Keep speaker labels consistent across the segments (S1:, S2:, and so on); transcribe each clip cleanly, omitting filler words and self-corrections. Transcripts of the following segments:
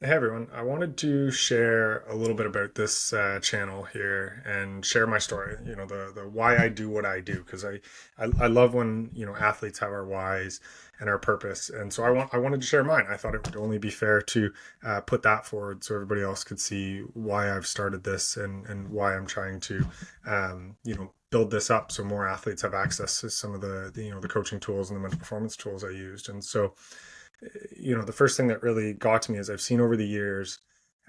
S1: Hey everyone, I wanted to share a little bit about this channel here and share my story. The why I do what I do because I love when athletes have our whys and our purpose, and so I wanted to share mine. I thought it would only be fair to put that forward so everybody else could see why I've started this and why I'm trying to build this up so more athletes have access to some of the coaching tools and the mental performance tools I used. And so the first thing that really got to me is I've seen over the years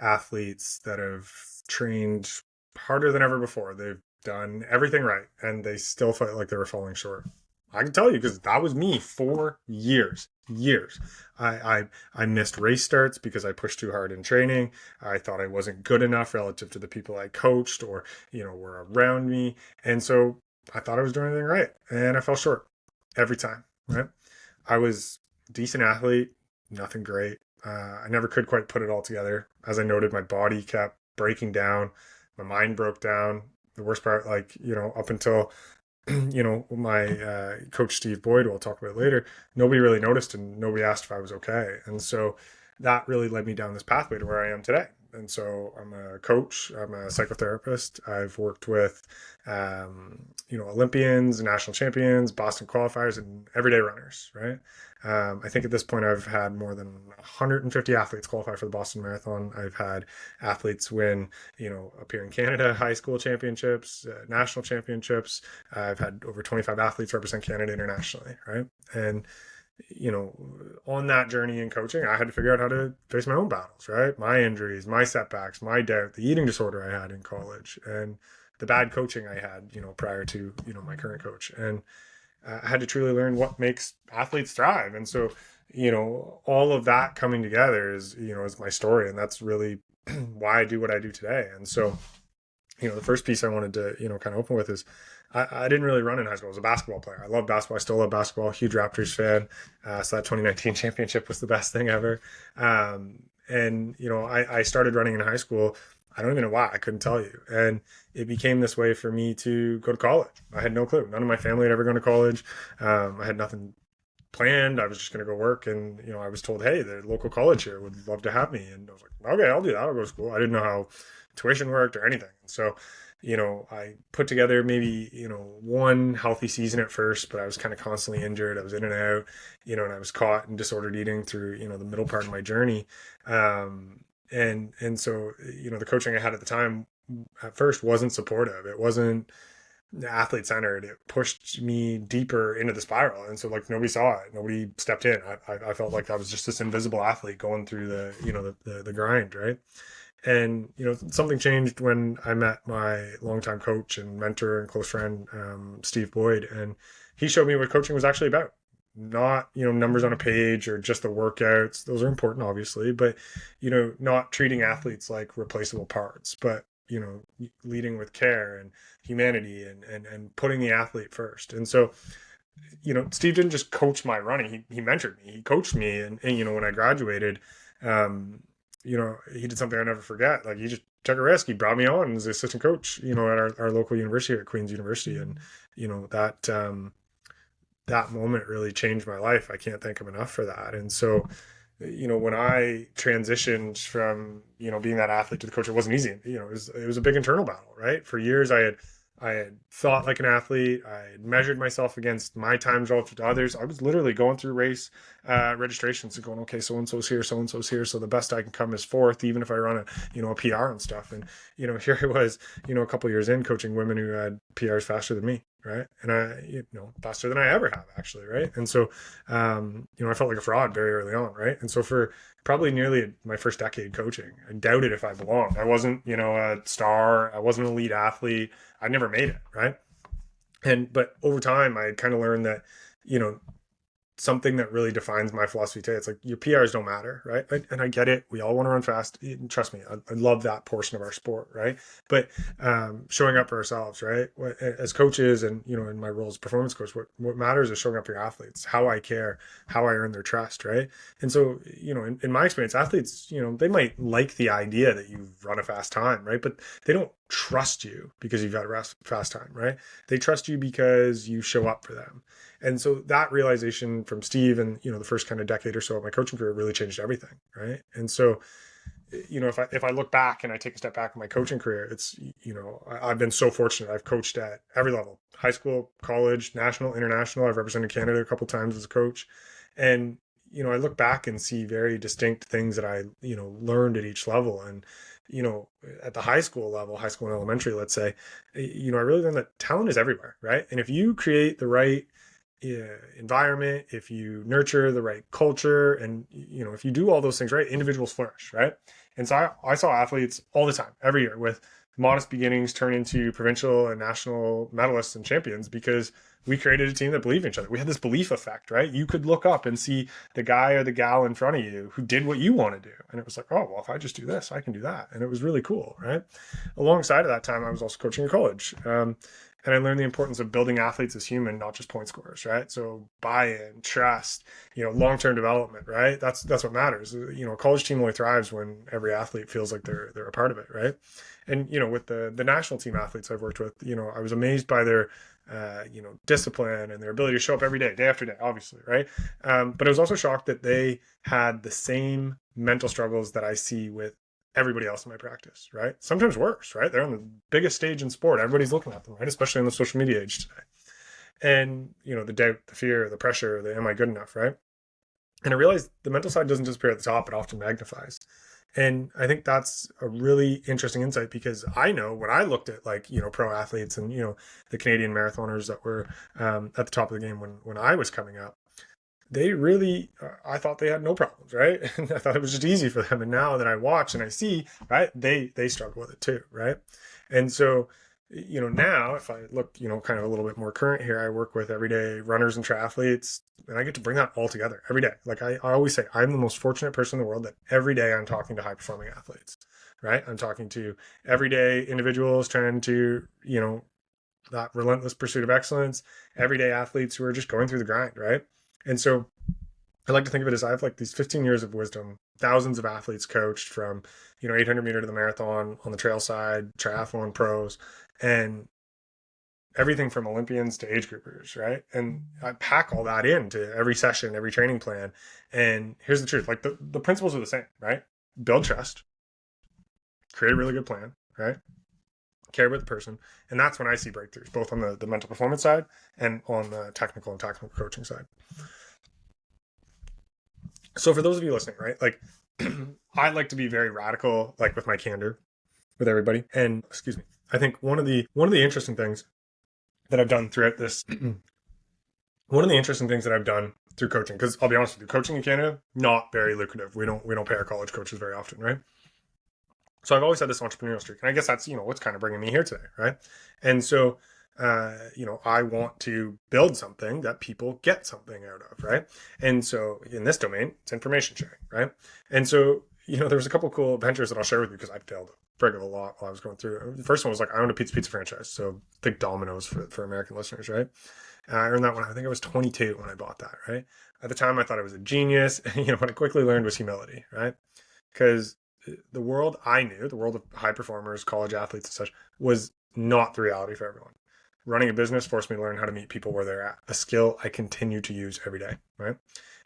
S1: athletes that have trained harder than ever before. They've done everything right and they still felt like they were falling short. I can tell you because that was me for years. Years. I missed race starts because I pushed too hard in training. I thought I wasn't good enough relative to the people I coached or, were around me. And so I thought I was doing everything right. And I fell short every time. Right. I was decent athlete, nothing great. I never could quite put it all together. As I noted, my body kept breaking down. My mind broke down. The worst part, up until my coach Steve Boyd, who I'll talk about later, nobody really noticed and nobody asked if I was okay. And so that really led me down this pathway to where I am today. And so I'm a coach, I'm a psychotherapist. I've worked with, Olympians, national champions, Boston qualifiers, and everyday runners, right? I think at this point I've had more than 150 athletes qualify for the Boston Marathon. I've had athletes win, up here in Canada, high school championships, national championships. I've had over 25 athletes represent Canada internationally, right? And on that journey in coaching, I had to figure out how to face my own battles, right? My injuries, my setbacks, my doubt, the eating disorder I had in college, and the bad coaching I had, prior to, my current coach. And I had to truly learn what makes athletes thrive. And so, all of that coming together is my story. And that's really why I do what I do today. And so, the first piece I wanted to, kind of open with is I didn't really run in high school. I was a basketball player. I love basketball. I still love basketball. Huge Raptors fan. So that 2019 championship was the best thing ever. And I started running in high school. I don't even know why. I couldn't tell you. And it became this way for me to go to college. I had no clue. None of my family had ever gone to college. I had nothing planned. I was just going to go work. And, I was told, hey, the local college here would love to have me. And I was like, okay, I'll do that. I'll go to school. I didn't know how tuition worked or anything. And so, I put together maybe, one healthy season at first, but I was kind of constantly injured. I was in and out, and I was caught in disordered eating through, the middle part of my journey. And so, the coaching I had at the time at first wasn't supportive. It wasn't athlete centered. It pushed me deeper into the spiral. And so like nobody saw it. Nobody stepped in. I felt like I was just this invisible athlete going through the grind. Right. And, something changed when I met my longtime coach and mentor and close friend, Steve Boyd, and he showed me what coaching was actually about. Not, numbers on a page or just the workouts. Those are important, obviously, but, not treating athletes like replaceable parts, but, leading with care and humanity and putting the athlete first. And so, Steve didn't just coach my running. He mentored me. He coached me. And when I graduated, he did something I never forget. Like he just took a risk. He brought me on as the assistant coach, at our local university at Queen's University. And, that moment really changed my life. I can't thank him enough for that. And so, when I transitioned from, being that athlete to the coach, it wasn't easy. It was a big internal battle, right? For years, I had thought like an athlete. I had measured myself against my times relative to others. I was literally going through race registrations and going, okay, so and so's here, so and so's here. So the best I can come is fourth, even if I run a PR and stuff. And here I was, a couple years in coaching women who had PRs faster than me, right? And faster than I ever have actually, right? And so, I felt like a fraud very early on, right? And so for probably nearly my first decade coaching, I doubted if I belonged. I wasn't, a star. I wasn't an elite athlete. I never made it, right? But over time, I kind of learned that, something that really defines my philosophy today. It's like your PRs don't matter, right? And I get it. We all want to run fast. Trust me, I love that portion of our sport, right? But showing up for ourselves, right? As coaches and, in my role as performance coach, what matters is showing up for your athletes, how I care, how I earn their trust, right? And so, in my experience, athletes, they might like the idea that you run a fast time, right? But they don't trust you because you've got a fast time, right? They trust you because you show up for them. And so that realization from Steve and, the first kind of decade or so of my coaching career really changed everything. Right. And so, if I look back and I take a step back in my coaching career, it's, I've been so fortunate. I've coached at every level: high school, college, national, international. I've represented Canada a couple times as a coach. And, I look back and see very distinct things that I, learned at each level. And, at the high school level, high school and elementary, let's say, I really learned that talent is everywhere, right? And if you create the right environment, if you nurture the right culture, and if you do all those things right, individuals flourish, right? And so I saw athletes all the time, every year, with modest beginnings turn into provincial and national medalists and champions, because we created a team that believed in each other. We had this belief effect, right? You could look up and see the guy or the gal in front of you who did what you want to do. And it was like, oh, well, if I just do this, I can do that. And it was really cool, right? Alongside of that time, I was also coaching a college. And I learned the importance of building athletes as human, not just point scorers, right? So buy-in, trust, long-term development, right? That's what matters. A college team only thrives when every athlete feels like they're a part of it, right? And with the national team athletes I've worked with, I was amazed by their discipline and their ability to show up every day, day after day, obviously, right? But I was also shocked that they had the same mental struggles that I see with everybody else in my practice, right? Sometimes worse, right? They're on the biggest stage in sport. Everybody's looking at them, right? Especially in the social media age today. And, the doubt, the fear, the pressure, the am I good enough, right? And I realized the mental side doesn't disappear at the top, it often magnifies. And I think that's a really interesting insight, because I know when I looked at pro athletes and, the Canadian marathoners that were at the top of the game when I was coming up, they really, I thought they had no problems, right? And I thought it was just easy for them. And now that I watch and I see, right, they struggle with it too, right? And so, now if I look, kind of a little bit more current here, I work with everyday runners and triathletes, and I get to bring that all together every day. Like I always say, I'm the most fortunate person in the world that every day I'm talking to high performing athletes, right? I'm talking to everyday individuals trying to, that relentless pursuit of excellence, everyday athletes who are just going through the grind, right? And so I like to think of it as I have these 15 years of wisdom, thousands of athletes coached from, 800-meter to the marathon, on the trail side, triathlon pros, and everything from Olympians to age groupers, right? And I pack all that into every session, every training plan. And here's the truth, the principles are the same, right? Build trust, create a really good plan, right? Care about the person. And that's when I see breakthroughs, both on the mental performance side and on the technical and tactical coaching side. So for those of you listening, right, I like to be very radical, with my candor with everybody. And excuse me, I think one of the interesting things that I've done throughout this, one of the interesting things that I've done through coaching, because I'll be honest with you, coaching in Canada, not very lucrative. We don't pay our college coaches very often, right? So I've always had this entrepreneurial streak, and I guess that's, what's kind of bringing me here today, right? And so, I want to build something that people get something out of, right? And so in this domain, it's information sharing, right? And so, there's a couple of cool ventures that I'll share with you, because I failed a frig of a lot while I was going through. The first one was I owned a pizza franchise. So think Domino's for American listeners, right? I earned that when I think I was 22 when I bought that, right? At the time, I thought I was a genius. What I quickly learned was humility, right? Because the world I knew, the world of high performers, college athletes and such, was not the reality for everyone. Running a business forced me to learn how to meet people where they're at, a skill I continue to use every day, right?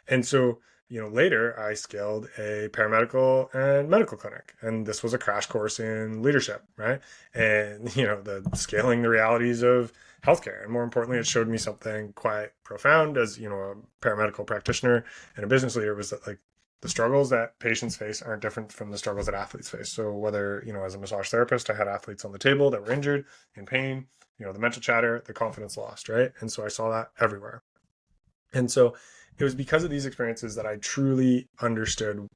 S1: And so, later I scaled a paramedical and medical clinic, and this was a crash course in leadership, right? And, the scaling the realities of healthcare. And more importantly, it showed me something quite profound as, a paramedical practitioner and a business leader, was that the struggles that patients face aren't different from the struggles that athletes face. So whether, as a massage therapist, I had athletes on the table that were injured, in pain, the mental chatter, the confidence lost, right? And so I saw that everywhere. And so it was because of these experiences that I truly understood,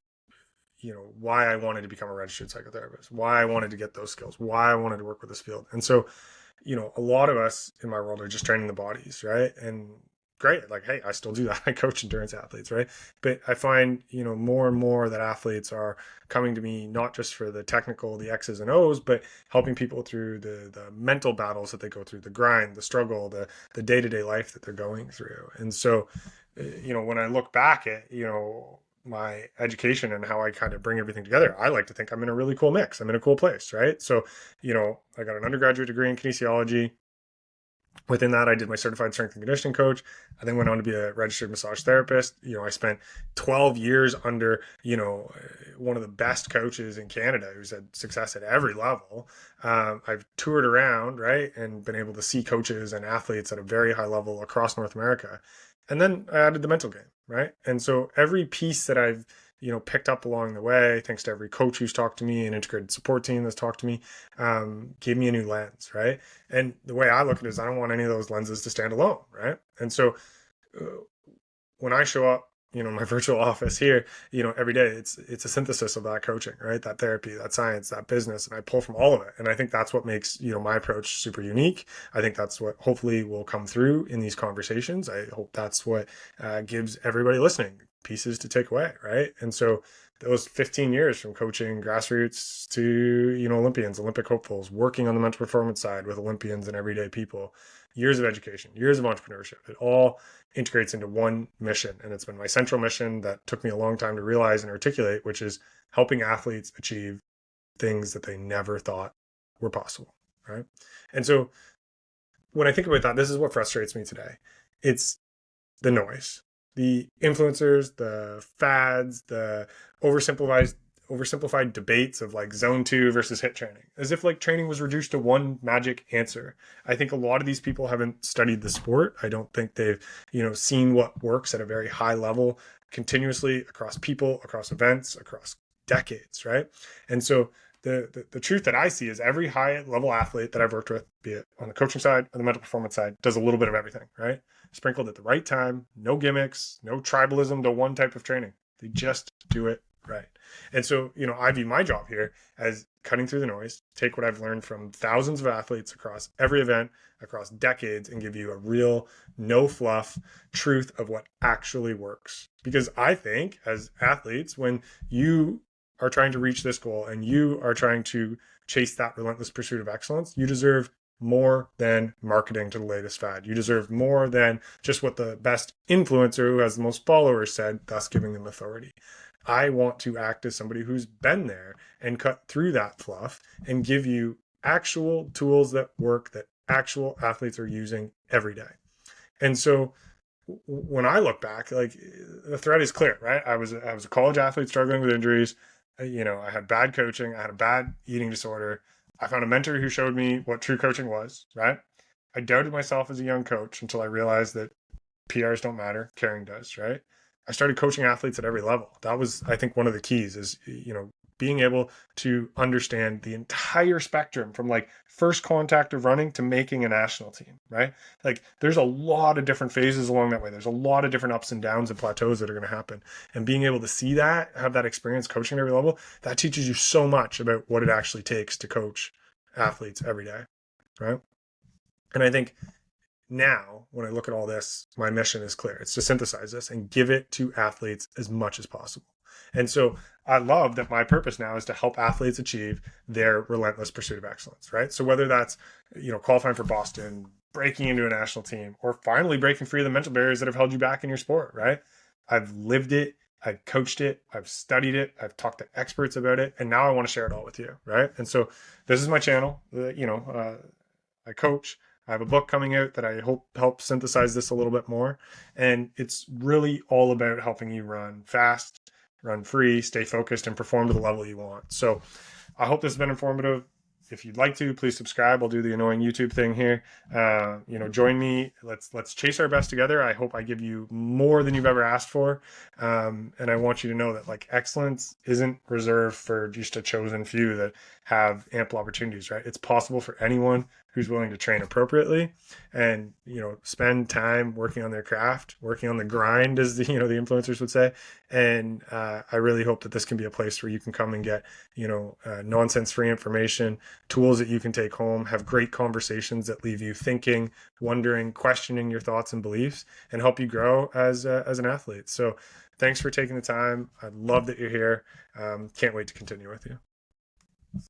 S1: why I wanted to become a registered psychotherapist, why I wanted to get those skills, why I wanted to work with this field. And so, a lot of us in my world are just training the bodies, right? And great. Hey, I still do that. I coach endurance athletes, right? But I find, more and more that athletes are coming to me, not just for the technical, the X's and O's, but helping people through the mental battles that they go through, the grind, the struggle, the day-to-day life that they're going through. And so, when I look back at, my education and how I kind of bring everything together, I like to think I'm in a really cool mix. I'm in a cool place, right? So, I got an undergraduate degree in kinesiology. Within that, I did my certified strength and conditioning coach. I then went on to be a registered massage therapist. I spent 12 years under, one of the best coaches in Canada who's had success at every level. I've toured around, right, and been able to see coaches and athletes at a very high level across North America. And then I added the mental game, right? And so every piece that I've picked up along the way, thanks to every coach who's talked to me, an integrated support team that's talked to me, gave me a new lens, right? And the way I look at it is I don't want any of those lenses to stand alone, right? And so uh, when I show up, my virtual office here, every day, it's a synthesis of that coaching, right? That therapy, that science, that business, and I pull from all of it. And I think that's what makes, my approach super unique. I think that's what hopefully will come through in these conversations. I hope that's what gives everybody listening pieces to take away, right? And so those 15 years from coaching grassroots to Olympians, Olympic hopefuls, working on the mental performance side with Olympians and everyday people, years of education, years of entrepreneurship, it all integrates into one mission. And it's been my central mission that took me a long time to realize and articulate, which is helping athletes achieve things that they never thought were possible, right? And so when I think about that, this is what frustrates me today. It's the noise, the influencers, the fads, the oversimplified debates of like zone 2 versus HIIT training, as if like training was reduced to one magic answer. I think a lot of these people haven't studied the sport. I don't think they've seen what works at a very high level continuously across people, across events, across decades, right? And so the truth that I see is every high level athlete that I've worked with, be it on the coaching side or the mental performance side, does a little bit of everything, right? Sprinkled at the right time, no gimmicks, no tribalism to one type of training. They just do it right. And so, I view my job here as cutting through the noise, take what I've learned from thousands of athletes across every event, across decades, and give you a real, no fluff truth of what actually works. Because I think as athletes, when you are trying to reach this goal and you are trying to chase that relentless pursuit of excellence, you deserve more than marketing to the latest fad. You deserve more than just what the best influencer who has the most followers said, thus giving them authority. I want to act as somebody who's been there and cut through that fluff and give you actual tools that work, that actual athletes are using every day. And so when I look back, like the thread is clear, right? I was a college athlete struggling with injuries. I had bad coaching. I had a bad eating disorder. I found a mentor who showed me what true coaching was, right? I doubted myself as a young coach until I realized that PRs don't matter, caring does, right? I started coaching athletes at every level. That was, I think, one of the keys is, being able to understand the entire spectrum from like first contact of running to making a national team, right? Like there's a lot of different phases along that way. There's a lot of different ups and downs and plateaus that are going to happen. And being able to see that, have that experience coaching at every level, that teaches you so much about what it actually takes to coach athletes every day, right? And I think now, when I look at all this, my mission is clear. It's to synthesize this and give it to athletes as much as possible. And so I love that my purpose now is to help athletes achieve their relentless pursuit of excellence, right? So whether that's, qualifying for Boston, breaking into a national team, or finally breaking free of the mental barriers that have held you back in your sport, right? I've lived it. I've coached it. I've studied it. I've talked to experts about it. And now I want to share it all with you, right? And so this is my channel. I coach. I have a book coming out that I hope helps synthesize this a little bit more. And it's really all about helping you run fast, run free, stay focused, and perform to the level you want. So I hope this has been informative. If you'd like to, please subscribe. I'll do the annoying YouTube thing here. Join me. Let's chase our best together. I hope I give you more than you've ever asked for. And I want you to know that like excellence isn't reserved for just a chosen few that have ample opportunities, right? It's possible for anyone who's willing to train appropriately and, spend time working on their craft, working on the grind, as the influencers would say. And I really hope that this can be a place where you can come and get, nonsense-free information, tools that you can take home, have great conversations that leave you thinking, wondering, questioning your thoughts and beliefs, and help you grow as an athlete. So thanks for taking the time. I love that you're here. Can't wait to continue with you.